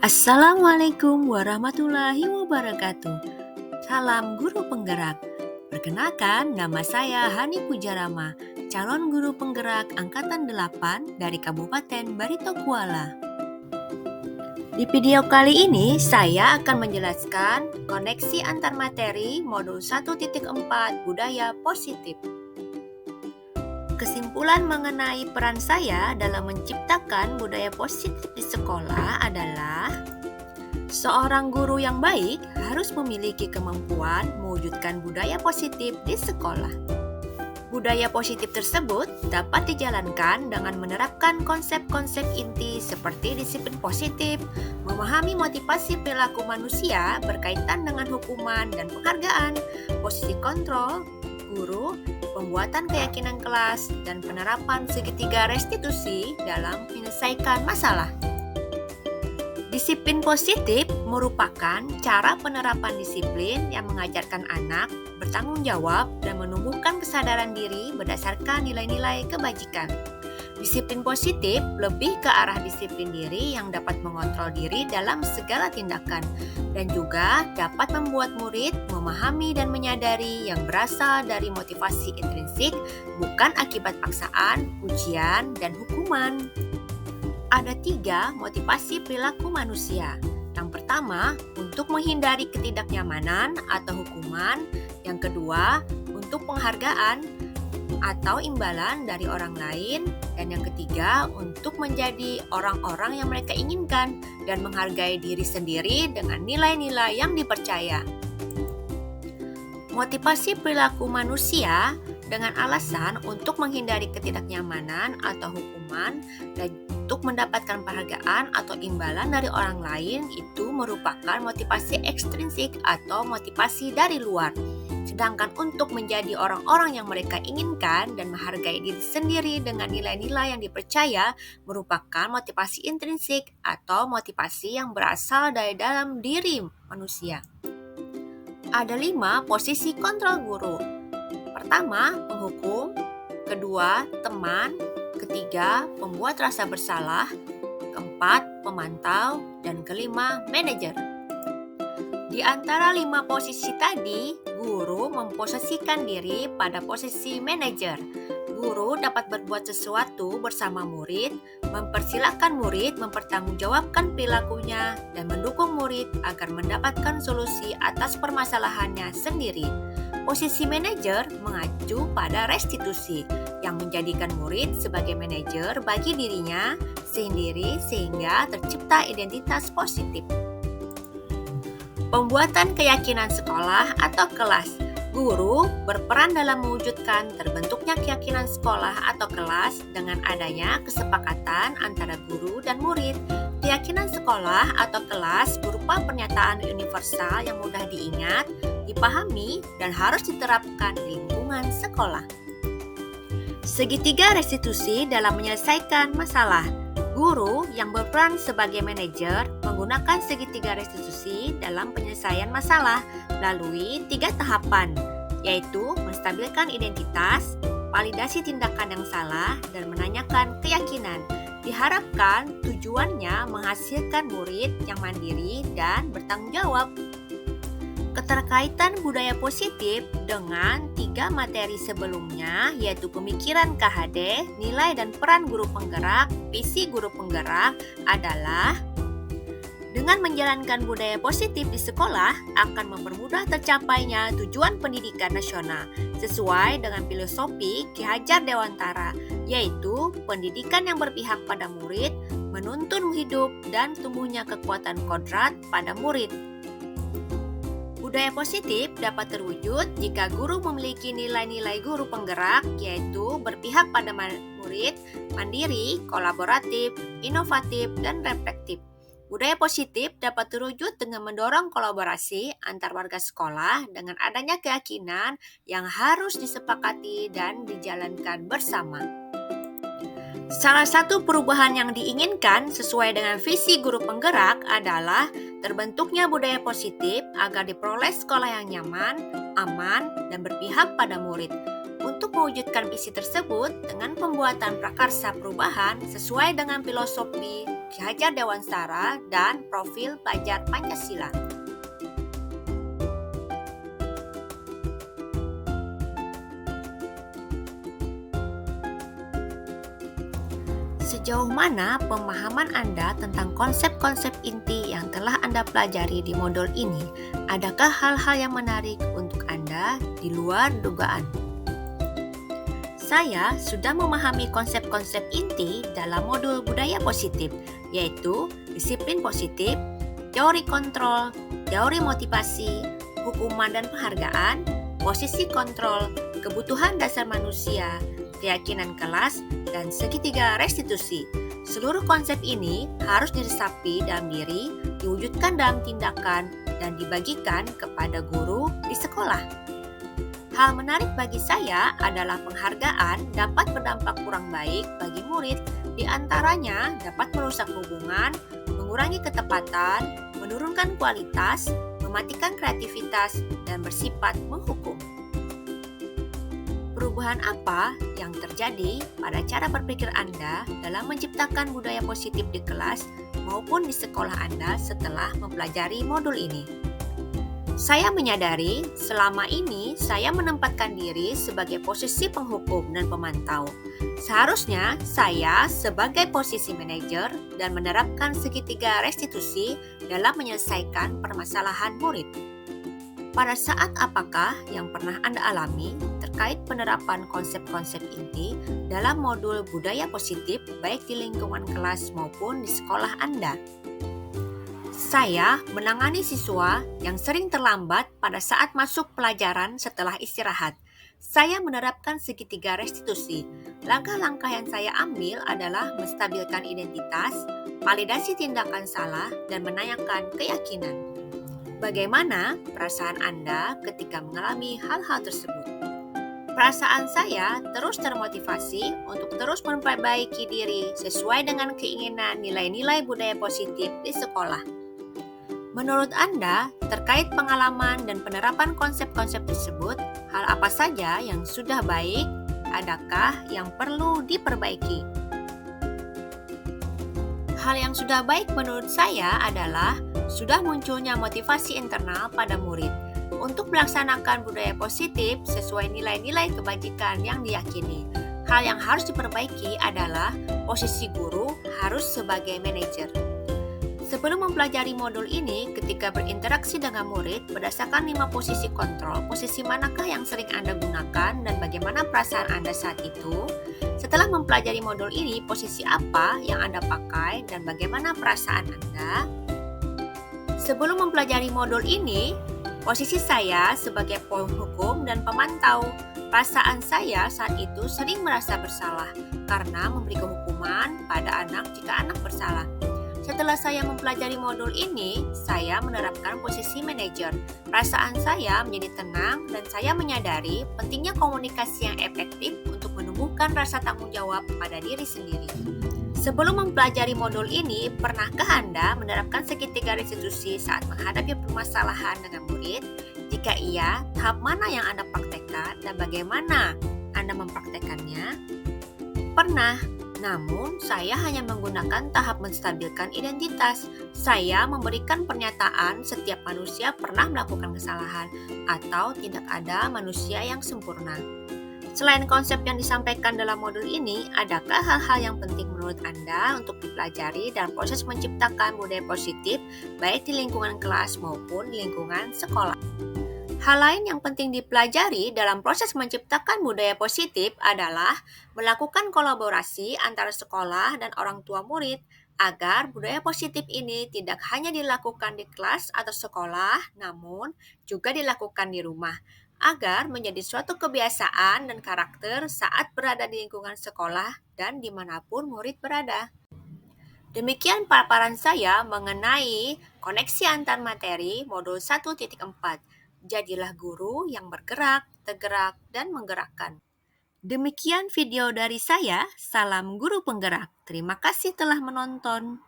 Assalamualaikum warahmatullahi wabarakatuh. Salam guru penggerak. Perkenalkan, nama saya Hani Pujarama, calon guru penggerak angkatan 8 dari Kabupaten Barito Kuala. Di video kali ini, saya akan menjelaskan koneksi antar materi modul 1.4 budaya positif. Kesimpulan mengenai peran saya dalam menciptakan budaya positif di sekolah adalah seorang guru yang baik harus memiliki kemampuan mewujudkan budaya positif di sekolah. Budaya positif tersebut dapat dijalankan dengan menerapkan konsep-konsep inti seperti disiplin positif, memahami motivasi perilaku manusia berkaitan dengan hukuman dan penghargaan, posisi kontrol guru, pembuatan keyakinan kelas, dan penerapan segitiga restitusi dalam menyelesaikan masalah. Disiplin positif merupakan cara penerapan disiplin yang mengajarkan anak bertanggung jawab dan menumbuhkan kesadaran diri berdasarkan nilai-nilai kebajikan. Disiplin positif lebih ke arah disiplin diri yang dapat mengontrol diri dalam segala tindakan dan juga dapat membuat murid memahami dan menyadari yang berasal dari motivasi intrinsik bukan akibat paksaan, ujian, dan hukuman. Ada 3 motivasi perilaku manusia. Yang pertama, untuk menghindari ketidaknyamanan atau hukuman. Yang kedua, untuk penghargaan atau imbalan dari orang lain. Dan yang ketiga, untuk menjadi orang-orang yang mereka inginkan dan menghargai diri sendiri dengan nilai-nilai yang dipercaya. Motivasi perilaku manusia dengan alasan untuk menghindari ketidaknyamanan atau hukuman dan untuk mendapatkan penghargaan atau imbalan dari orang lain itu merupakan motivasi ekstrinsik atau motivasi dari luar. Sedangkan untuk menjadi orang-orang yang mereka inginkan dan menghargai diri sendiri dengan nilai-nilai yang dipercaya merupakan motivasi intrinsik atau motivasi yang berasal dari dalam diri manusia. Ada 5 posisi kontrol guru. Pertama, penghukum. Kedua, teman. Ketiga, pembuat rasa bersalah. Keempat, pemantau. Dan kelima, manajer. Di antara 5 posisi tadi, guru memposisikan diri pada posisi manajer. Guru dapat berbuat sesuatu bersama murid, mempersilahkan murid mempertanggungjawabkan perilakunya, dan mendukung murid agar mendapatkan solusi atas permasalahannya sendiri. Posisi manajer mengacu pada restitusi, yang menjadikan murid sebagai manajer bagi dirinya sendiri sehingga tercipta identitas positif. Pembuatan keyakinan sekolah atau kelas. Guru berperan dalam mewujudkan terbentuknya keyakinan sekolah atau kelas dengan adanya kesepakatan antara guru dan murid. Keyakinan sekolah atau kelas berupa pernyataan universal yang mudah diingat, dipahami, dan harus diterapkan di lingkungan sekolah. Segitiga restitusi dalam menyelesaikan masalah. Guru yang berperan sebagai manajer menggunakan segitiga restitusi dalam penyelesaian masalah melalui 3 tahapan, yaitu menstabilkan identitas, validasi tindakan yang salah, dan menanyakan keyakinan. Diharapkan tujuannya menghasilkan murid yang mandiri dan bertanggung jawab. Keterkaitan budaya positif dengan 3 materi sebelumnya yaitu pemikiran KHD, nilai dan peran guru penggerak, visi guru penggerak adalah dengan menjalankan budaya positif di sekolah akan mempermudah tercapainya tujuan pendidikan nasional sesuai dengan filosofi Ki Hajar Dewantara, yaitu pendidikan yang berpihak pada murid, menuntun hidup dan tumbuhnya kekuatan kodrat pada murid. Budaya positif dapat terwujud jika guru memiliki nilai-nilai guru penggerak, yaitu berpihak pada murid, mandiri, kolaboratif, inovatif, dan reflektif. Budaya positif dapat terwujud dengan mendorong kolaborasi antar warga sekolah dengan adanya keyakinan yang harus disepakati dan dijalankan bersama. Salah satu perubahan yang diinginkan sesuai dengan visi guru penggerak adalah terbentuknya budaya positif agar diperoleh sekolah yang nyaman, aman, dan berpihak pada murid. Untuk mewujudkan visi tersebut dengan pembuatan prakarsa perubahan sesuai dengan filosofi Ki Hajar Dewantara, dan profil pelajar Pancasila. Sejauh mana pemahaman Anda tentang konsep-konsep inti yang telah Anda pelajari di modul ini? Adakah hal-hal yang menarik untuk Anda di luar dugaan? Saya sudah memahami konsep-konsep inti dalam modul budaya positif, yaitu disiplin positif, teori kontrol, teori motivasi, hukuman dan penghargaan, posisi kontrol, kebutuhan dasar manusia, keyakinan kelas, dan segitiga restitusi. Seluruh konsep ini harus diresapi dalam diri, diwujudkan dalam tindakan, dan dibagikan kepada guru di sekolah. Hal menarik bagi saya adalah penghargaan dapat berdampak kurang baik bagi murid, di antaranya dapat merusak hubungan, mengurangi ketepatan, menurunkan kualitas, mematikan kreativitas, dan bersifat menghukum. Perubahan apa yang terjadi pada cara berpikir Anda dalam menciptakan budaya positif di kelas maupun di sekolah Anda setelah mempelajari modul ini? Saya menyadari selama ini saya menempatkan diri sebagai posisi penghukum dan pemantau. Seharusnya saya sebagai posisi manajer dan menerapkan segitiga restitusi dalam menyelesaikan permasalahan murid. Pada saat apakah yang pernah Anda alami terkait penerapan konsep-konsep inti dalam modul budaya positif baik di lingkungan kelas maupun di sekolah Anda? Saya menangani siswa yang sering terlambat pada saat masuk pelajaran setelah istirahat. Saya menerapkan segitiga restitusi. Langkah-langkah yang saya ambil adalah menstabilkan identitas, validasi tindakan salah, dan menanyakan keyakinan. Bagaimana perasaan Anda ketika mengalami hal-hal tersebut? Perasaan saya terus termotivasi untuk terus memperbaiki diri sesuai dengan keinginan nilai-nilai budaya positif di sekolah. Menurut Anda, terkait pengalaman dan penerapan konsep-konsep tersebut, hal apa saja yang sudah baik, adakah yang perlu diperbaiki? Hal yang sudah baik menurut saya adalah sudah munculnya motivasi internal pada murid untuk melaksanakan budaya positif sesuai nilai-nilai kebajikan yang diyakini. Hal yang harus diperbaiki adalah posisi guru harus sebagai manajer. Sebelum mempelajari modul ini, ketika berinteraksi dengan murid berdasarkan 5 posisi kontrol, posisi manakah yang sering Anda gunakan dan bagaimana perasaan Anda saat itu? Setelah mempelajari modul ini, posisi apa yang Anda pakai dan bagaimana perasaan Anda? Sebelum mempelajari modul ini, posisi saya sebagai penghukum dan pemantau. Perasaan saya saat itu sering merasa bersalah karena memberi hukuman pada anak jika anak bersalah. Setelah saya mempelajari modul ini, saya menerapkan posisi manajer. Perasaan saya menjadi tenang dan saya menyadari pentingnya komunikasi yang efektif untuk menumbuhkan rasa tanggung jawab pada diri sendiri. Sebelum mempelajari modul ini, pernahkah Anda menerapkan segitiga restitusi saat menghadapi permasalahan dengan murid? Jika iya, tahap mana yang Anda praktekkan dan bagaimana Anda mempraktekannya? Pernah. Namun, saya hanya menggunakan tahap menstabilkan identitas. Saya memberikan pernyataan setiap manusia pernah melakukan kesalahan atau tidak ada manusia yang sempurna. Selain konsep yang disampaikan dalam modul ini, adakah hal-hal yang penting menurut Anda untuk dipelajari dalam proses menciptakan budaya positif baik di lingkungan kelas maupun di lingkungan sekolah? Hal lain yang penting dipelajari dalam proses menciptakan budaya positif adalah melakukan kolaborasi antara sekolah dan orang tua murid agar budaya positif ini tidak hanya dilakukan di kelas atau sekolah, namun juga dilakukan di rumah, agar menjadi suatu kebiasaan dan karakter saat berada di lingkungan sekolah dan dimanapun murid berada. Demikian paparan saya mengenai koneksi antar materi modul 1.4. Jadilah guru yang bergerak, tergerak, dan menggerakkan. Demikian video dari saya, salam guru penggerak. Terima kasih telah menonton.